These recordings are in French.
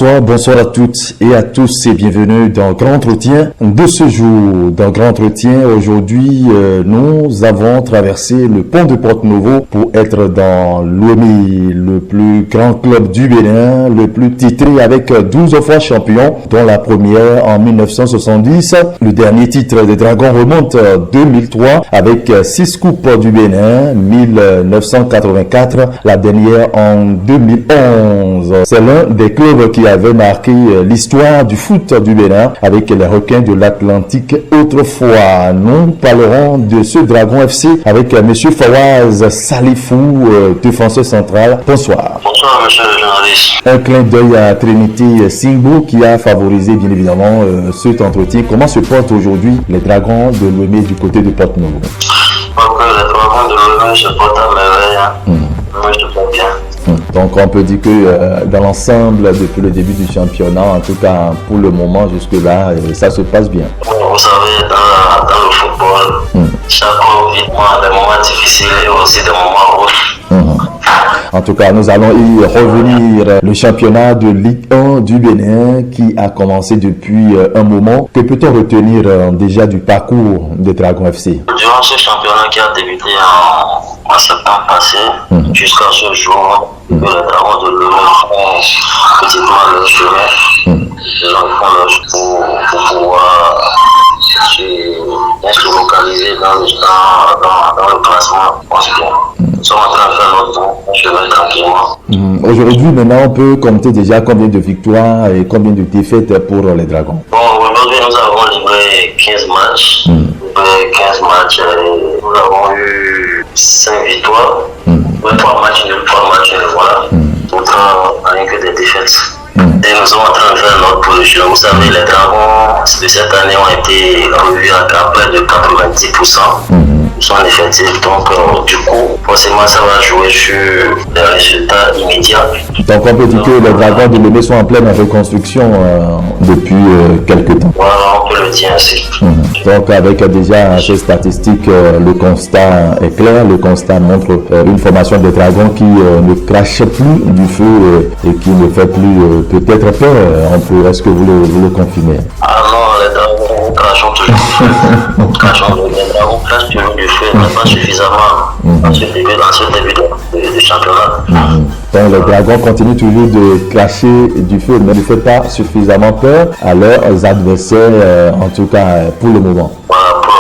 Bonsoir à toutes et à tous et bienvenue dans Grand Entretien de ce jour. Dans Grand Entretien, aujourd'hui, nous avons traversé le pont de Porto-Novo pour être dans l'OMI, le plus grand club du Bénin, le plus titré avec 12 fois champion, dont la première en 1970. Le dernier titre des Dragons remonte 2003 avec 6 coupes du Bénin, 1984, la dernière en 2011. C'est l'un des clubs qui avait marqué l'histoire du foot du Bénin avec les requins de l'Atlantique autrefois. Nous parlerons de ce Dragon FC avec monsieur Fawaz Salifou, défenseur central. Bonsoir. Bonsoir, monsieur le journaliste. Un clin d'œil à Trinity Singbo qui a favorisé bien évidemment cet entretien. Comment se portent aujourd'hui les Dragons de Lomé du côté de Porto-Novo? Les Dragons de Lomé se portent à merveille. Moi, je te porte bien. Donc on peut dire que dans l'ensemble, depuis le début du championnat, en tout cas pour le moment jusque-là, ça se passe bien. Vous savez, dans le football, chaque club vit des moments difficiles et aussi des moments rouges. En tout cas, nous allons y revenir. Le championnat de Ligue 1 du Bénin qui a commencé depuis un moment. Que peut-on retenir déjà du parcours des Dragons FC? Durant ce championnat qui a débuté en septembre passé, jusqu'à ce jour, les Dragons de Lomé font petitement leur chemin. Ils font leur chemin pour pouvoir se localiser dans le classement. Nous sommes en train de faire notre chemin tranquillement. Aujourd'hui, maintenant, on peut compter déjà combien de victoires et combien de défaites pour les Dragons? Bon, aujourd'hui, nous avons livré 15 matchs. Nous avons eu 5 victoires. 3 matchs nuls, voilà. Autant rien que des défaites. Et nous sommes en train de faire notre position. Vous savez, les Dragons de cette année ont été revus à près de 90%. Son effectif, donc du coup forcément ça va jouer sur les résultats immédiats. Donc on peut dire que les Dragons de Lomé sont en pleine reconstruction depuis quelques temps. Voilà, on peut le dire ainsi. Donc avec déjà ces statistiques, le constat est clair, le constat montre une formation des Dragons qui ne crache plus du feu et qui ne fait plus peut-être peur. Est-ce que vous le confirmez? Ah non, les Dragons nous crachons toujours du feu. Les Dragons crachent toujours du feu, mais pas suffisamment dans ce début de championnat. Donc les Dragons continuent toujours de cracher du feu, mais ne fait pas suffisamment peur à leurs adversaires, en tout cas pour le moment. Voilà, pour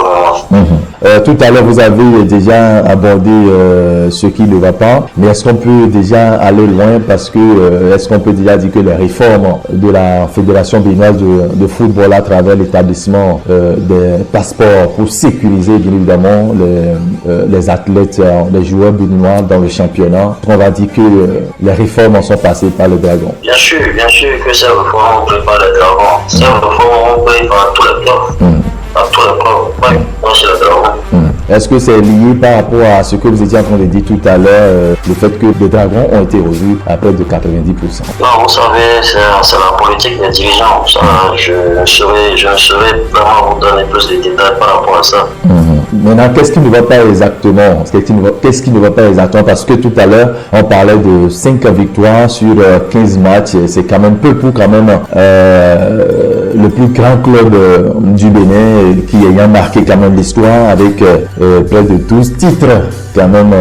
le moment. Tout à l'heure, vous avez déjà abordé ce qui ne va pas, mais est-ce qu'on peut déjà aller loin parce que est-ce qu'on peut déjà dire que les réformes de la Fédération béninoise de football à travers l'établissement des passeports pour sécuriser bien évidemment les athlètes, les joueurs béninois dans le championnat, on va dire que les réformes en sont passées par les Dragons? Bien sûr que ces réformes ont pris par les Dragons. Ces réformes ont pris par tous les clubs. Est-ce que c'est lié par rapport à ce que vous étiez en train de dire tout à l'heure, le fait que les Dragons ont été revus à près de 90%? Non, vous savez, c'est la politique des dirigeants. Ça, je ne saurais vraiment vous donner plus de détails par rapport à ça. Maintenant, qu'est-ce qui ne va pas exactement? Qu'est-ce qui ne va pas exactement? Parce que tout à l'heure, on parlait de 5 victoires sur 15 matchs. C'est quand même peu pour quand même le plus grand club du Bénin qui ayant marqué quand même l'histoire avec près de 12 titres quand même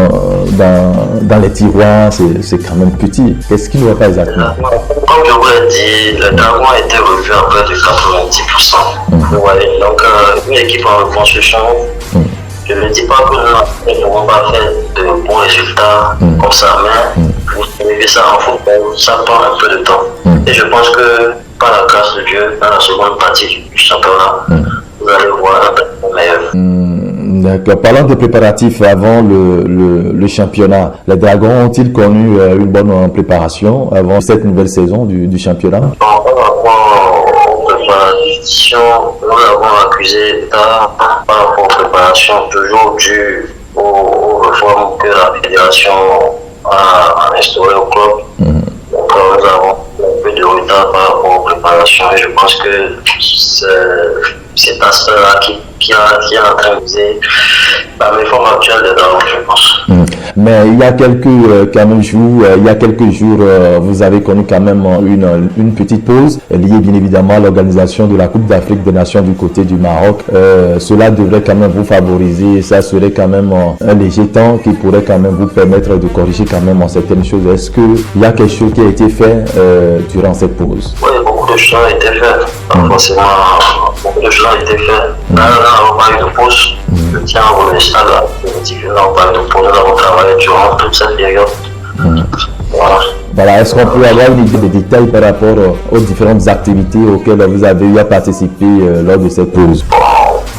dans les tiroirs. C'est quand même petit. Qu'est-ce qui ne va pas exactement? Comme je vous l'ai dit, le Dragons a été revu à près de 90%. Vous voyez, donc une équipe en reconstruction. Je ne dis pas que nous n'avons pas fait de bons résultats comme ça, mais vous savez ça en football, ça prend un peu de temps. Et je pense que par la grâce de Dieu, dans la seconde partie du championnat, vous allez voir un peu meilleur. D'accord. Parlant des préparatifs avant le championnat, les Dragons ont-ils connu une bonne préparation avant cette nouvelle saison du championnat? Par rapport aux préparations, nous avons accusé par rapport aux préparations toujours dû aux réformes que la fédération a instaurées au club. Donc nous avons un peu de retard par rapport aux préparations et je pense que cet aspect-là qui est en train de viser La réforme actuelle des Dragons, je pense. Mais il y a quelques jours, vous avez connu quand même une petite pause liée bien évidemment à l'organisation de la Coupe d'Afrique des Nations du côté du Maroc. Cela devrait quand même vous favoriser, ça serait quand même un léger temps qui pourrait quand même vous permettre de corriger quand même certaines choses. Est-ce qu'il y a quelque chose qui a été fait durant cette pause? Oui, beaucoup de choses ont été faites. Forcément, beaucoup de choses ont été faites. Là, on va parler de pause. Je tiens à vous remercier là. Nous avons parlé de pause, nous avons travaillé durant toute cette période. Voilà, est-ce qu'on peut avoir une idée des détails par rapport aux différentes activités auxquelles vous avez eu à participer lors de cette pause?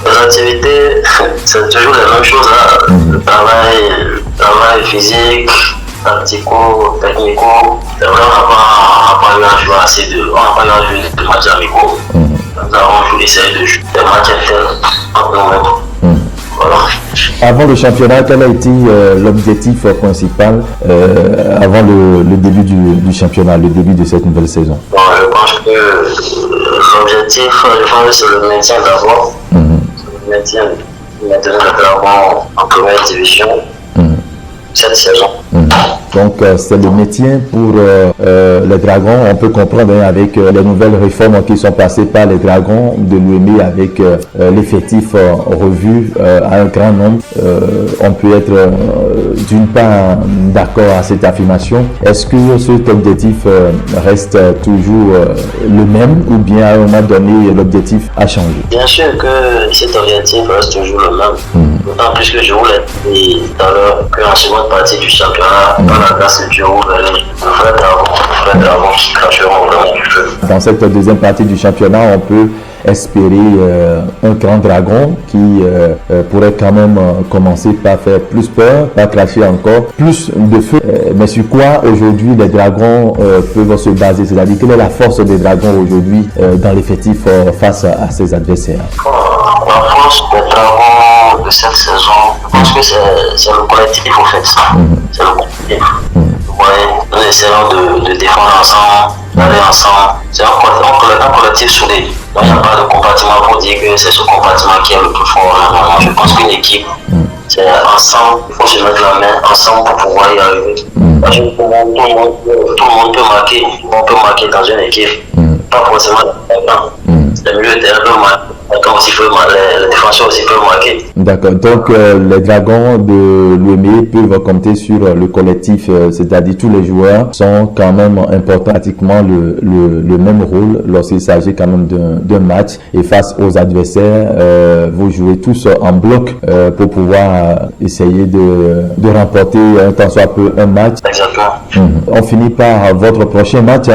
Les activités, c'est toujours les mêmes choses. Hein. Le travail physique, tactico, technico. C'est vrai, on n'a pas eu à jouer de matchs amicaux. Nous avons essayé de jouer des matchs internes entre nous-mêmes. Voilà. Avant le championnat, quel a été l'objectif principal avant le début du championnat, le début de cette nouvelle saison? Bon, je pense que l'objectif, c'est le maintien d'abord. Le maintien, maintenir le Dragon en première division cette saison. Donc c'est le maintien pour les Dragons. On peut comprendre avec les nouvelles réformes qui sont passées par les Dragons de l'UEME avec l'effectif revu à un grand nombre. On peut être d'une part d'accord à cette affirmation. Est-ce que cet objectif reste toujours le même ou bien à un moment donné l'objectif a changé? Bien sûr que cet objectif reste toujours le même. D'autant plus que je vous l'ai dit tout à l'heure qu'en seconde partie du championnat, dans la classe du jour, le vrai Dragon qui cracheront vraiment du feu. Dans cette deuxième partie du championnat, on peut espérer un grand Dragon qui pourrait quand même commencer par faire plus peur, par cracher encore plus de feu. Mais sur quoi aujourd'hui les Dragons peuvent se baser? C'est-à-dire quelle est la force des Dragons aujourd'hui dans l'effectif face à ses adversaires? La force des Dragons de cette saison, je pense que c'est le collectif au fait. C'est le collectif. Vous voyez, nous essayons de défendre ensemble, d'aller ensemble. C'est un collectif soudé. Donc il n'y a pas de compartiment pour dire que c'est ce compartiment qui est le plus fort. Je pense qu'une équipe, c'est ensemble, il faut se mettre la main ensemble pour pouvoir y arriver. Parce que tout le monde peut marquer. On peut marquer dans une équipe. Pas forcément le milieu de terrain peut marquer. Les défenseurs aussi peuvent marquer. D'accord. Donc, les Dragons de l'UEME peuvent compter sur le collectif, c'est-à-dire tous les joueurs sont quand même importants, pratiquement le même rôle lorsqu'il s'agit quand même d'un match. Et face aux adversaires, vous jouez tous en bloc pour pouvoir essayer de remporter un tant soit peu un match. Exactement. On finit par votre prochain match,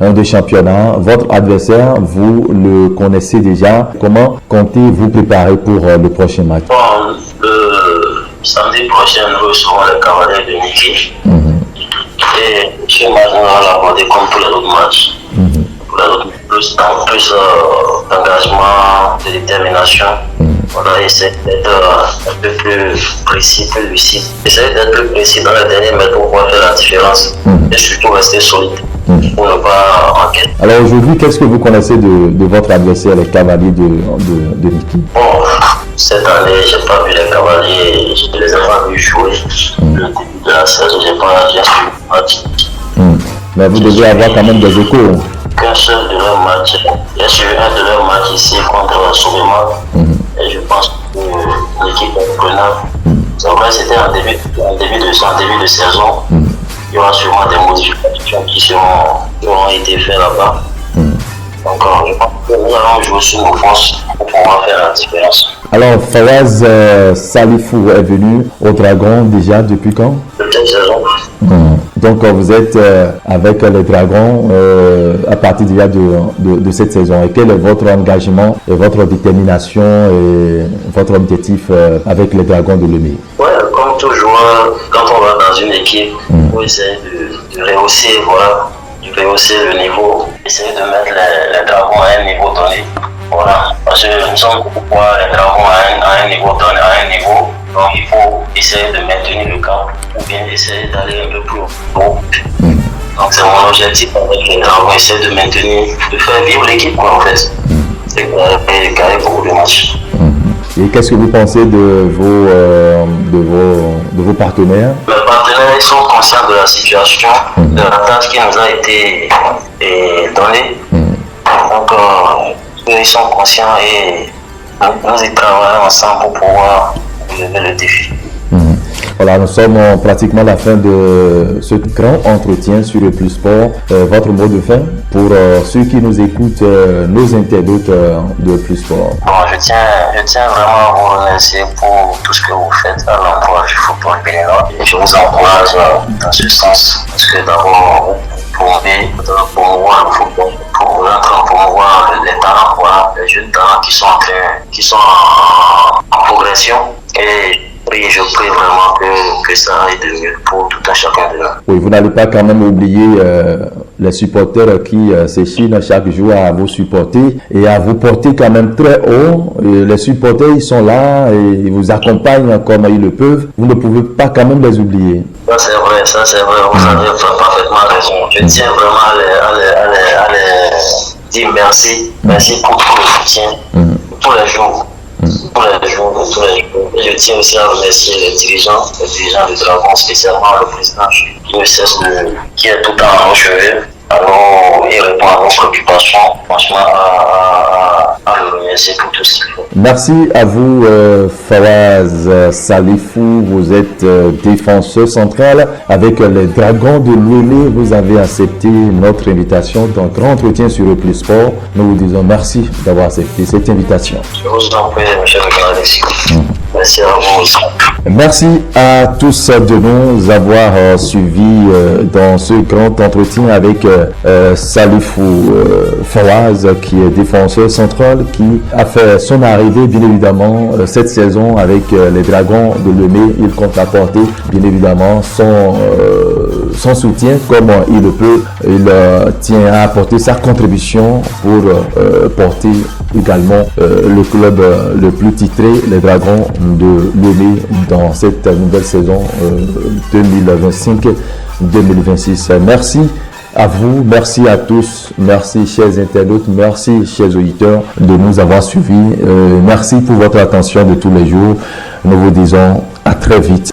de championnat. Votre adversaire, vous le connaissez déjà. Comment comptez-vous préparer pour le prochain match? Bon, le samedi prochain, nous serons les Cavaliers de Niki. Et ce match, nous allons l'aborder comme tous les autres matchs. Plus d'engagement, de détermination. On va essayer d'être un peu plus précis, plus lucide. Essayer d'être plus précis dans les derniers mètres pour pouvoir faire la différence. Et surtout rester solide pour ne pas enquêter. Alors aujourd'hui, qu'est-ce que vous connaissez de votre adversaire, les Cavaliers de Niki? Bon, cette année, je n'ai pas vu les Cavaliers, je ne les ai pas vus jouer. Le début de la saison, je n'ai pas suivi le match. Mais vous devez avoir quand même des échos. Qu'un seul de leurs matchs, j'ai suivi un de leurs matchs ici contre Sourima. Et je pense que l'équipe est prenable. C'est vrai, c'était en début de saison. Il y aura sûrement des modifications qui auront été faites là-bas. Donc, je pense que nous allons jouer sur nos forces pour pouvoir faire la différence. Alors, Fawaz Salifou est venu au Dragon déjà depuis quand? Depuis cette saison. Donc, vous êtes avec les Dragons à partir déjà de cette saison. Et quel est votre engagement et votre détermination et votre objectif avec les Dragons de l'UEME? Ouais, comme toujours, quand on va dans une équipe, il faut essayer de rehausser, le niveau, essayer de mettre les Dragons à un niveau donné. Voilà, parce que nous sommes pourquoi les Dragons à un niveau donné, à un niveau. Donc il faut essayer de maintenir le cap ou bien essayer d'aller un peu plus haut. Donc c'est mon objectif avec les Dragons, essayer de maintenir, de faire vivre l'équipe quoi en fait. C'est gagner beaucoup de matchs. Et qu'est-ce que vous pensez de vos partenaires? Les partenaires ils sont conscients de la situation, de la tâche qui nous a été donnée. Donc, ils sont conscients et nous y travaillons ensemble pour pouvoir relever le défi. Voilà, nous sommes pratiquement à la fin de ce grand entretien sur le Plus Sport. Votre mot de fin pour ceux qui nous écoutent, nos internautes de Plus Sport. Bon, je tiens vraiment à vous remercier pour tout ce que vous faites à l'emploi du football béninois. Et je vous encourage dans ce sens, parce que d'abord, vous pouvez promouvoir le football, promouvoir les talents, voilà, les jeunes talents qui sont en progression. Et oui, je prie vraiment que ça aille de mieux pour tout un chacun de nous. Oui, vous n'allez pas quand même oublier les supporters qui s'échinent chaque jour à vous supporter et à vous porter quand même très haut. Et les supporters, ils sont là et ils vous accompagnent comme ils le peuvent. Vous ne pouvez pas quand même les oublier. Ça c'est vrai, vous avez parfaitement raison. Je tiens vraiment à les dire merci pour tout le soutien, tous les jours. Et je tiens aussi à remercier les dirigeants du Dragon, spécialement le président qui est tout à nos cheveux. Alors, il répond à nos préoccupations. Franchement, à le remercier pour tout ce qu'il faut. Merci à vous, Fawaz Salifou. Vous êtes défenseur central avec les Dragons de Lomé. Vous avez accepté notre invitation dans Grand Entretien sur le Plus Sport. Nous vous disons merci d'avoir accepté cette invitation. Je vous en prie, monsieur le Alexis. Merci à vous aussi. Merci à tous de nous avoir suivis dans ce grand entretien avec Salifou Fawaz, qui est défenseur central, qui a fait son arrivée bien évidemment cette saison avec les Dragons de Lomé. Il compte apporter bien évidemment son soutien comme il le peut. Il tient à apporter sa contribution pour porter également le club le plus titré, les Dragons de Lomé, dans cette nouvelle saison 2025-2026. Merci à vous, merci à tous, merci chers internautes, merci chers auditeurs de nous avoir suivis. Merci pour votre attention de tous les jours. Nous vous disons à très vite.